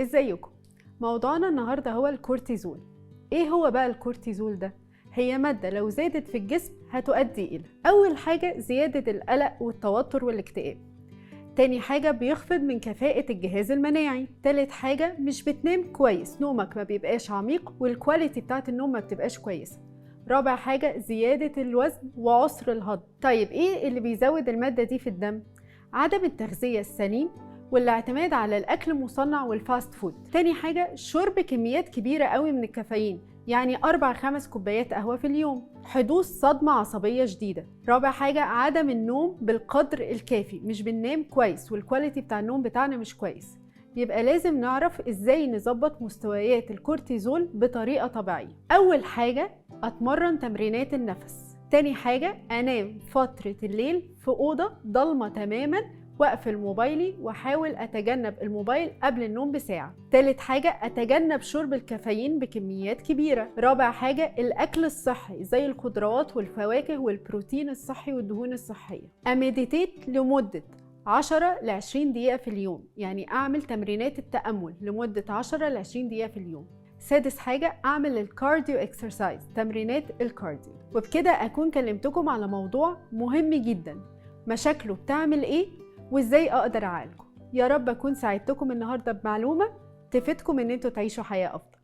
ازيكم؟ موضوعنا النهارده هو الكورتيزول. ايه هو بقى الكورتيزول ده؟ هي مادة لو زادت في الجسم هتؤدي الى اول حاجة زيادة القلق والتوتر والاكتئاب، تاني حاجة بيخفض من كفاءة الجهاز المناعي، تالت حاجة مش بتنام كويس، نومك ما بيبقاش عميق والكواليتي بتاعت النوم ما بتبقاش كويسة، رابع حاجة زيادة الوزن وعسر الهضم. طيب ايه اللي بيزود المادة دي في الدم؟ عدم التغذية السليم والاعتماد على الأكل المصنع والفاست فود. تاني حاجة شرب كميات كبيرة قوي من الكافيين، يعني 4-5 كوبايات قهوة في اليوم، حدوث صدمة عصبية شديدة. رابع حاجة عدم النوم بالقدر الكافي، مش بننام كويس والكواليتي بتاع النوم بتاعنا مش كويس. يبقى لازم نعرف ازاي نظبط مستويات الكورتيزول بطريقة طبيعية. أول حاجة أتمرن تمرينات النفس. تاني حاجة أنام فترة الليل في أوضة ضلمة تماماً واقفل موبايلي واحاول اتجنب الموبايل قبل النوم بساعة. تالت حاجة اتجنب شرب الكافيين بكميات كبيرة. رابع حاجة الاكل الصحي زي الخضروات والفواكه والبروتين الصحي والدهون الصحية. امديتيت لمدة 10-20 دقيقة في اليوم، يعني اعمل تمرينات التأمل لمدة 10-20 دقيقة في اليوم. سادس حاجة اعمل الكارديو اكسرسايز، تمرينات الكارديو. وبكده اكون كلمتكم على موضوع مهم جدا، مشاكله بتعمل ايه وازاي اقدر اعالجه. يا رب اكون ساعدتكم النهارده بمعلومه تفيدكم ان انتوا تعيشوا حياه افضل.